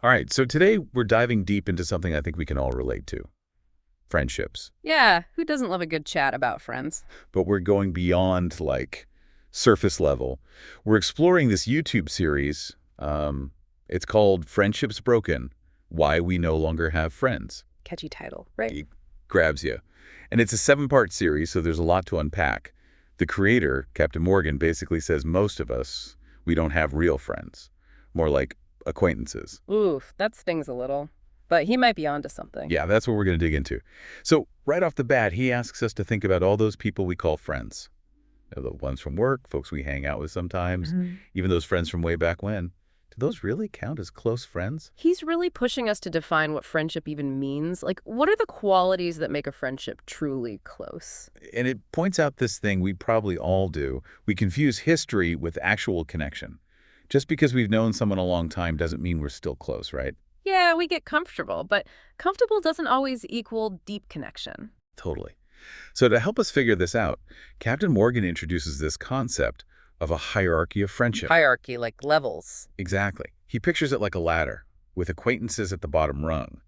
All right, so today we're diving deep into something I think we can all relate to, friendships. Yeah, who doesn't love a good chat about friends? But we're going beyond surface level. We're exploring this YouTube series. It's called Friendships Broken, Why We No Longer Have Friends. Catchy title, right? It grabs you. And it's a 7-part series, so there's a lot to unpack. The creator, Captain Morgan, basically says most of us, we don't have real friends, more like acquaintances. Oof, that stings a little. But he might be onto something. Yeah, that's what we're going to dig into. So right off the bat, he asks us to think about all those people we call friends. You know, the ones from work, folks we hang out with sometimes, even those friends from way back when. Do those really count as close friends? He's really pushing us to define what friendship even means. Like, what are the qualities that make a friendship truly close? And it points out this thing we probably all do. We confuse history with actual connection. Just because we've known someone a long time doesn't mean we're still close, right? Yeah, we get comfortable, but comfortable doesn't always equal deep connection. Totally. So to help us figure this out, Captain Morgan introduces this concept of a hierarchy of friendship. Hierarchy, like levels. Exactly. He pictures it like a ladder, with acquaintances at the bottom rung.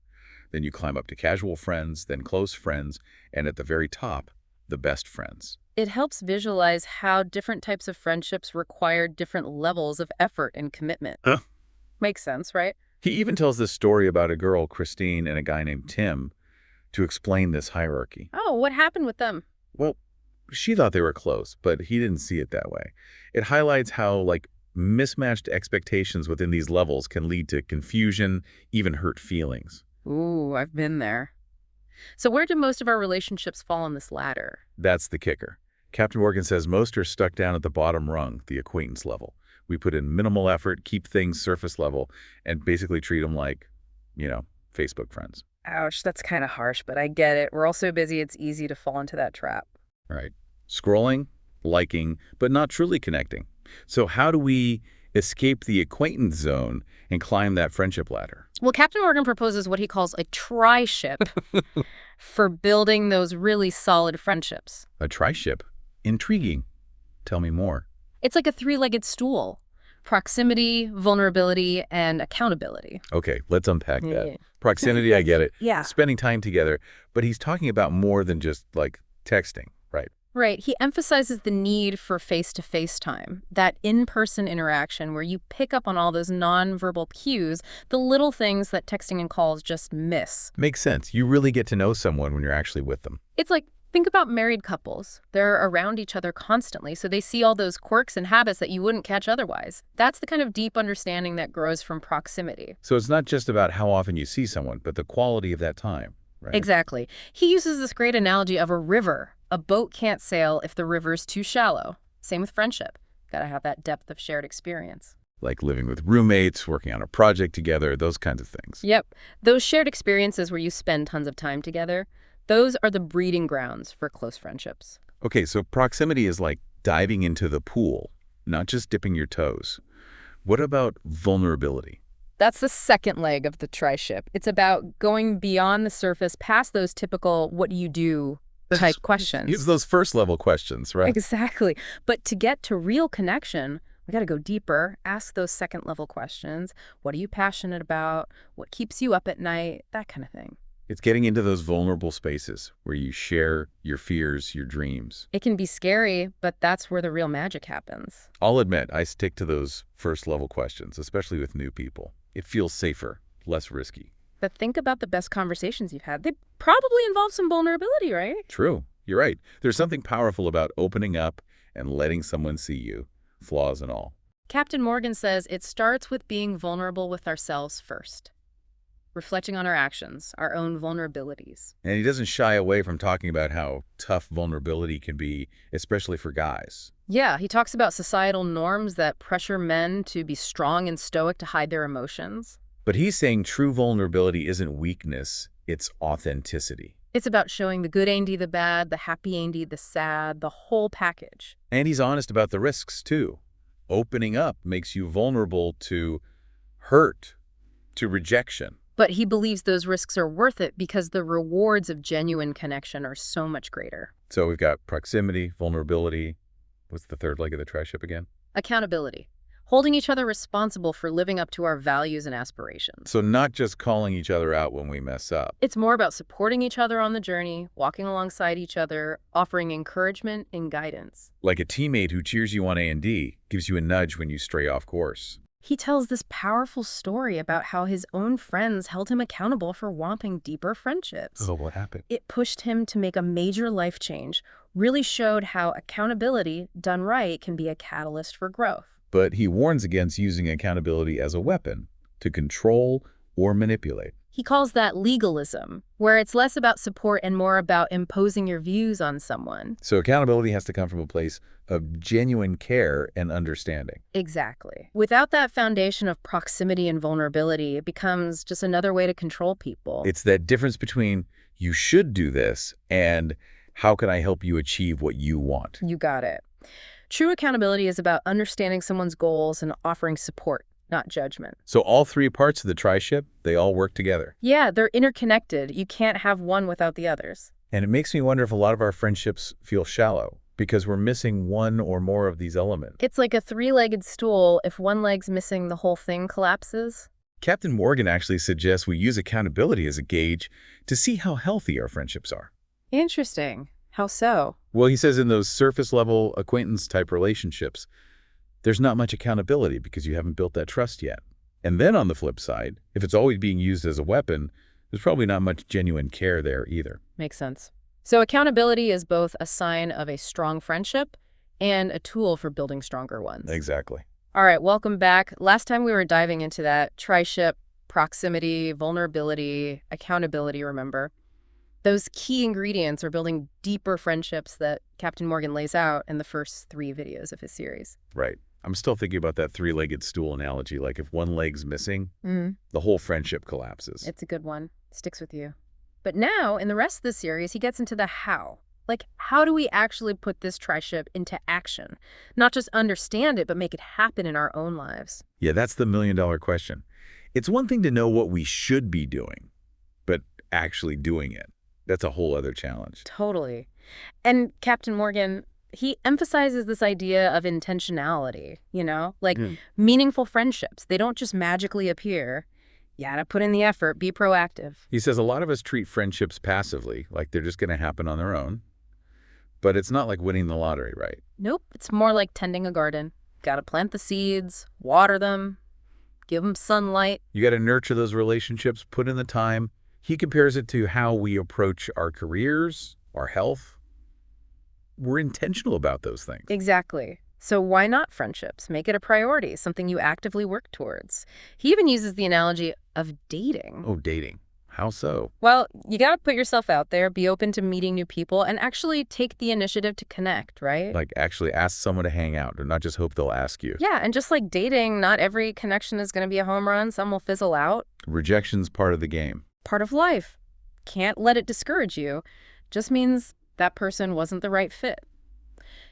Then you climb up to casual friends, then close friends, and at the very top, the best friends. It helps visualize how different types of friendships require different levels of effort and commitment. Huh? Makes sense, right? He even tells this story about a girl, Christine, and a guy named Tim to explain this hierarchy. Oh, what happened with them? Well, she thought they were close, but he didn't see it that way. It highlights how, mismatched expectations within these levels can lead to confusion, even hurt feelings. Ooh, I've been there. So where do most of our relationships fall on this ladder? That's the kicker. Captain Morgan says most are stuck down at the bottom rung, the acquaintance level. We put in minimal effort, keep things surface level, and basically treat them like, Facebook friends. Ouch, that's kind of harsh, but I get it. We're all so busy, it's easy to fall into that trap. Right. Scrolling, liking, but not truly connecting. So how do we escape the acquaintance zone and climb that friendship ladder? Well, Captain Morgan proposes what he calls a tri-ship for building those really solid friendships. A tri-ship? Intriguing. Tell me more. It's like a three-legged stool. Proximity, vulnerability, and accountability. Okay, let's unpack that. Yeah. Proximity, I get it. Yeah. Spending time together, but he's talking about more than just, texting, right? Right. He emphasizes the need for face-to-face time, that in-person interaction where you pick up on all those nonverbal cues, the little things that texting and calls just miss. Makes sense. You really get to know someone when you're actually with them. It's like, think about married couples. They're around each other constantly, so they see all those quirks and habits that you wouldn't catch otherwise. That's the kind of deep understanding that grows from proximity. So it's not just about how often you see someone, but the quality of that time, right? Exactly. He uses this great analogy of a river. A boat can't sail if the river's too shallow. Same with friendship. Gotta have that depth of shared experience. Like living with roommates, working on a project together, those kinds of things. Yep. Those shared experiences where you spend tons of time together, those are the breeding grounds for close friendships. Okay, so proximity is like diving into the pool, not just dipping your toes. What about vulnerability? That's the second leg of the tri-ship. It's about going beyond the surface, past those typical what do you do type questions. It's those first-level questions, right? Exactly. But to get to real connection, we got to go deeper, ask those second-level questions. What are you passionate about? What keeps you up at night? That kind of thing. It's getting into those vulnerable spaces where you share your fears, your dreams. It can be scary, but that's where the real magic happens. I'll admit, I stick to those first-level questions, especially with new people. It feels safer, less risky. But think about the best conversations you've had. They probably involve some vulnerability, right? True. You're right. There's something powerful about opening up and letting someone see you, flaws and all. Captain Morgan says it starts with being vulnerable with ourselves first. Reflecting on our actions, our own vulnerabilities. And he doesn't shy away from talking about how tough vulnerability can be, especially for guys. Yeah, he talks about societal norms that pressure men to be strong and stoic to hide their emotions. But he's saying true vulnerability isn't weakness, it's authenticity. It's about showing the good Andy, the bad, the happy Andy, the sad, the whole package. And he's honest about the risks, too. Opening up makes you vulnerable to hurt, to rejection. But he believes those risks are worth it because the rewards of genuine connection are so much greater. So we've got proximity, vulnerability. What's the third leg of the tri-ship again? Accountability. holding each other responsible for living up to our values and aspirations. So not just calling each other out when we mess up. It's more about supporting each other on the journey, walking alongside each other, offering encouragement and guidance. Like a teammate who cheers you on A&D, gives you a nudge when you stray off course. He tells this powerful story about how his own friends held him accountable for wanting deeper friendships. Oh, what happened? It pushed him to make a major life change, really showed how accountability, done right, can be a catalyst for growth. But he warns against using accountability as a weapon to control or manipulate. He calls that legalism, where it's less about support and more about imposing your views on someone. So accountability has to come from a place of genuine care and understanding. Exactly. Without that foundation of proximity and vulnerability, it becomes just another way to control people. It's that difference between you should do this and how can I help you achieve what you want? You got it. True accountability is about understanding someone's goals and offering support, not judgment. So all three parts of the tri-ship, they all work together. Yeah, they're interconnected. You can't have one without the others. And it makes me wonder if a lot of our friendships feel shallow because we're missing one or more of these elements. It's like a three-legged stool. If one leg's missing, the whole thing collapses. Captain Morgan actually suggests we use accountability as a gauge to see how healthy our friendships are. Interesting. How so? Well, he says in those surface-level acquaintance-type relationships, there's not much accountability because you haven't built that trust yet. And then on the flip side, if it's always being used as a weapon, there's probably not much genuine care there either. Makes sense. So accountability is both a sign of a strong friendship and a tool for building stronger ones. Exactly. All right, welcome back. Last time we were diving into that tri-ship, proximity, vulnerability, accountability, remember? Those key ingredients are building deeper friendships that Captain Morgan lays out in the first 3 videos of his series. Right. I'm still thinking about that three-legged stool analogy. Like if one leg's missing, the whole friendship collapses. It's a good one. Sticks with you. But now, in the rest of the series, he gets into the how. Like, how do we actually put this tri-ship into action? Not just understand it, but make it happen in our own lives. Yeah, that's the million-dollar question. It's one thing to know what we should be doing, but actually doing it, that's a whole other challenge. Totally. And Captain Morgan, he emphasizes this idea of intentionality, like meaningful friendships. They don't just magically appear. You gotta put in the effort, be proactive. He says a lot of us treat friendships passively, like they're just going to happen on their own. But it's not like winning the lottery, right? Nope, it's more like tending a garden. Gotta plant the seeds, water them, give them sunlight. You got to nurture those relationships, put in the time. He compares it to how we approach our careers, our health. We're intentional about those things. Exactly. So why not friendships? Make it a priority, something you actively work towards. He even uses the analogy of dating. Oh, dating. How so? Well, you got to put yourself out there, be open to meeting new people, and actually take the initiative to connect, right? Like actually ask someone to hang out, or not just hope they'll ask you. Yeah, and just like dating, not every connection is going to be a home run. Some will fizzle out. Rejection's part of the game. Part of life. Can't let it discourage you. Just means that person wasn't the right fit.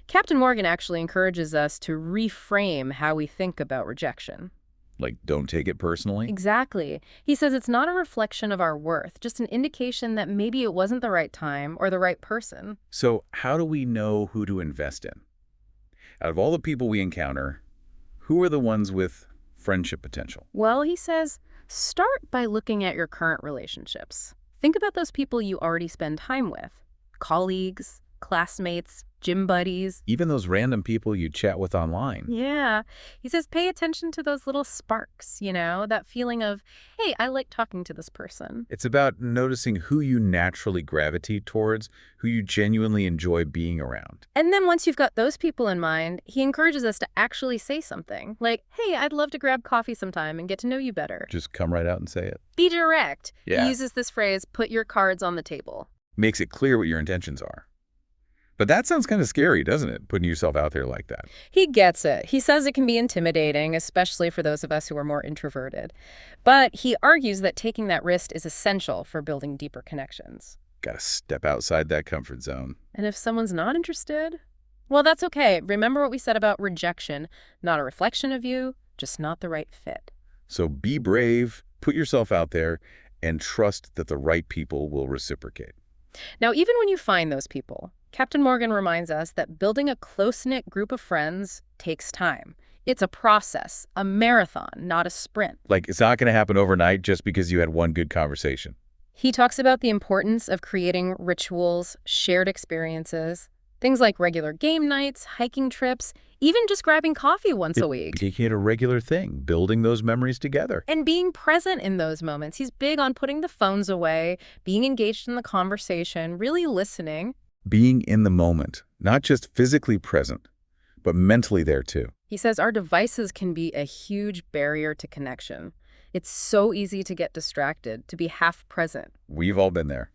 Captain Morgan actually encourages us to reframe how we think about rejection. Like, don't take it personally? Exactly. He says it's not a reflection of our worth, just an indication that maybe it wasn't the right time or the right person. So how do we know who to invest in? Out of all the people we encounter, who are the ones with friendship potential? Well, he says, start by looking at your current relationships. Think about those people you already spend time with. Colleagues, classmates, gym buddies. Even those random people you chat with online. Yeah. He says pay attention to those little sparks, that feeling of, hey, I like talking to this person. It's about noticing who you naturally gravitate towards, who you genuinely enjoy being around. And then once you've got those people in mind, he encourages us to actually say something. Like, hey, I'd love to grab coffee sometime and get to know you better. Just come right out and say it. Be direct. Yeah. He uses this phrase, put your cards on the table. Makes it clear what your intentions are. But that sounds kind of scary, doesn't it? Putting yourself out there like that. He gets it. He says it can be intimidating, especially for those of us who are more introverted. But he argues that taking that risk is essential for building deeper connections. Got to step outside that comfort zone. And if someone's not interested, well, that's okay. Remember what we said about rejection. Not a reflection of you, just not the right fit. So be brave, put yourself out there, and trust that the right people will reciprocate. Now, even when you find those people, Captain Morgan reminds us that building a close-knit group of friends takes time. It's a process, a marathon, not a sprint. Like, it's not going to happen overnight just because you had one good conversation. He talks about the importance of creating rituals, shared experiences, things like regular game nights, hiking trips, even just grabbing coffee once a week. Making it a regular thing, building those memories together. And being present in those moments. He's big on putting the phones away, being engaged in the conversation, really listening. Being in the moment, not just physically present, but mentally there too. He says our devices can be a huge barrier to connection. It's so easy to get distracted, to be half present. We've all been there.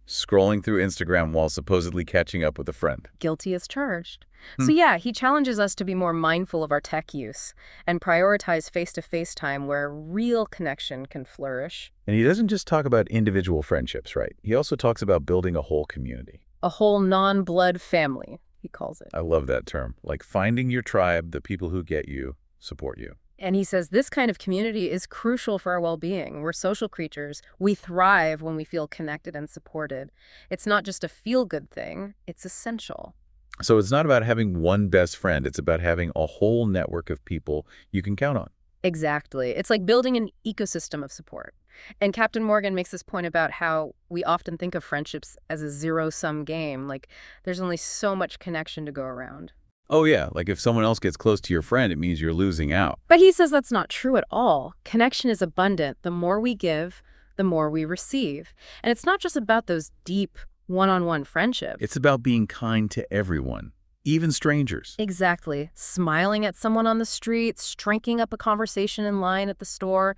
Scrolling through Instagram while supposedly catching up with a friend. Guilty as charged. So yeah, he challenges us to be more mindful of our tech use and prioritize face-to-face time where real connection can flourish. And he doesn't just talk about individual friendships, right? He also talks about building a whole community. A whole non-blood family, he calls it. I love that term. Like finding your tribe, the people who get you, support you. And he says this kind of community is crucial for our well-being. We're social creatures. We thrive when we feel connected and supported. It's not just a feel-good thing. It's essential. So it's not about having one best friend. It's about having a whole network of people you can count on. Exactly. It's like building an ecosystem of support. And Captain Morgan makes this point about how we often think of friendships as a zero-sum game. Like there's only so much connection to go around. Oh yeah, like if someone else gets close to your friend, it means you're losing out. But he says that's not true at all. Connection is abundant. The more we give, the more we receive. And it's not just about those deep one-on-one friendships. It's about being kind to everyone, even strangers. Exactly. Smiling at someone on the street, striking up a conversation in line at the store.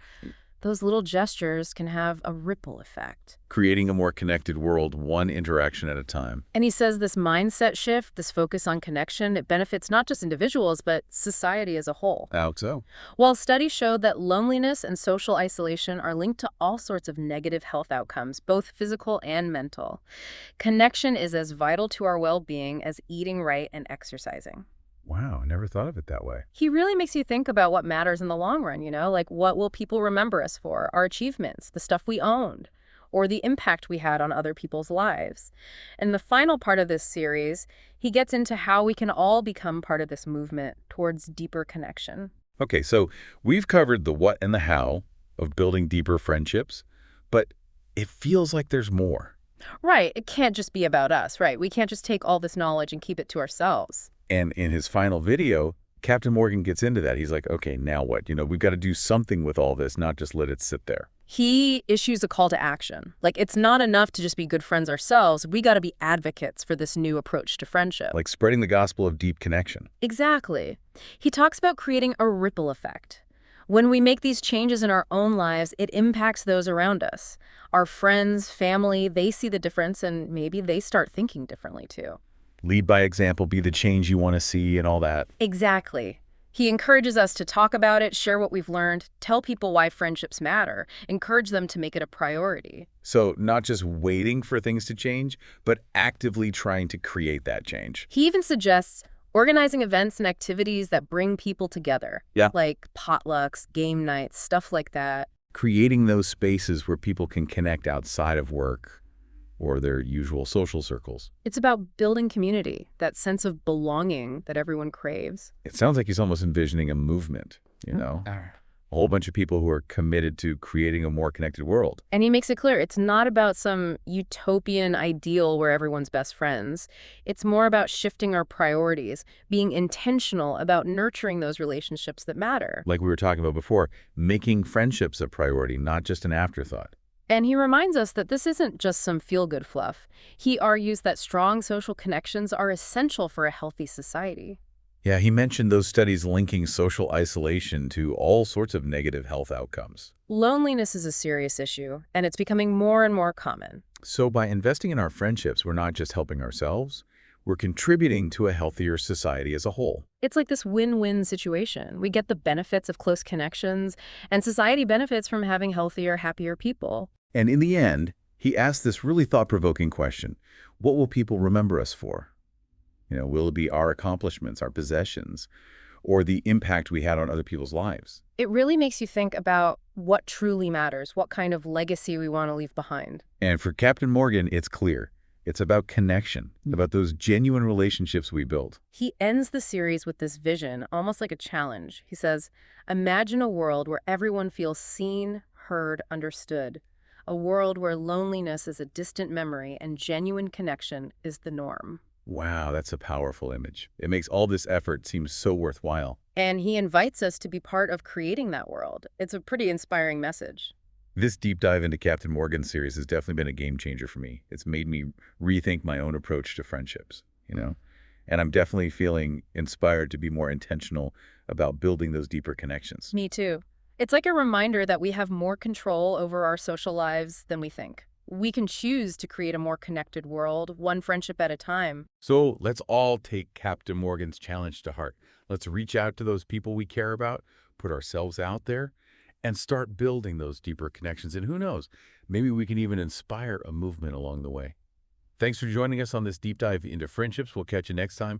Those little gestures can have a ripple effect. Creating a more connected world, one interaction at a time. And he says this mindset shift, this focus on connection, it benefits not just individuals, but society as a whole. How so? While studies show that loneliness and social isolation are linked to all sorts of negative health outcomes, both physical and mental, connection is as vital to our well-being as eating right and exercising. Wow, I never thought of it that way. He really makes you think about what matters in the long run, like what will people remember us for, our achievements, the stuff we owned, or the impact we had on other people's lives. In the final part of this series, he gets into how we can all become part of this movement towards deeper connection. Okay, so we've covered the what and the how of building deeper friendships, but it feels like there's more. Right, it can't just be about us, right? We can't just take all this knowledge and keep it to ourselves. And in his final video, Captain Morgan gets into that. He's like, okay, now what? We've got to do something with all this, not just let it sit there. He issues a call to action. Like, it's not enough to just be good friends ourselves. We got to be advocates for this new approach to friendship. Like spreading the gospel of deep connection. Exactly. He talks about creating a ripple effect. When we make these changes in our own lives, it impacts those around us. Our friends, family, they see the difference, and maybe they start thinking differently too. Lead by example, be the change you want to see and all that. Exactly. He encourages us to talk about it, share what we've learned, tell people why friendships matter, encourage them to make it a priority. So not just waiting for things to change, but actively trying to create that change. He even suggests organizing events and activities that bring people together. Yeah. Like potlucks, game nights, stuff like that. Creating those spaces where people can connect outside of work or their usual social circles. It's about building community, that sense of belonging that everyone craves. It sounds like he's almost envisioning a movement, a whole bunch of people who are committed to creating a more connected world. And he makes it clear it's not about some utopian ideal where everyone's best friends. It's more about shifting our priorities, being intentional about nurturing those relationships that matter. Like we were talking about before, making friendships a priority, not just an afterthought. And he reminds us that this isn't just some feel-good fluff. He argues that strong social connections are essential for a healthy society. Yeah, he mentioned those studies linking social isolation to all sorts of negative health outcomes. Loneliness is a serious issue, and it's becoming more and more common. So by investing in our friendships, we're not just helping ourselves, we're contributing to a healthier society as a whole. It's like this win-win situation. We get the benefits of close connections, and society benefits from having healthier, happier people. And in the end, he asked this really thought-provoking question. What will people remember us for? Will it be our accomplishments, our possessions, or the impact we had on other people's lives? It really makes you think about what truly matters, what kind of legacy we want to leave behind. And for Captain Morgan, it's clear. It's about connection, about those genuine relationships we build. He ends the series with this vision, almost like a challenge. He says, imagine a world where everyone feels seen, heard, understood. A world where loneliness is a distant memory and genuine connection is the norm. Wow, that's a powerful image. It makes all this effort seem so worthwhile. And he invites us to be part of creating that world. It's a pretty inspiring message. This deep dive into Captain Morgan series has definitely been a game changer for me. It's made me rethink my own approach to friendships. And I'm definitely feeling inspired to be more intentional about building those deeper connections. Me too. It's like a reminder that we have more control over our social lives than we think. We can choose to create a more connected world, one friendship at a time. So let's all take Captain Morgan's challenge to heart. Let's reach out to those people we care about, put ourselves out there, and start building those deeper connections. And who knows, maybe we can even inspire a movement along the way. Thanks for joining us on this deep dive into friendships. We'll catch you next time.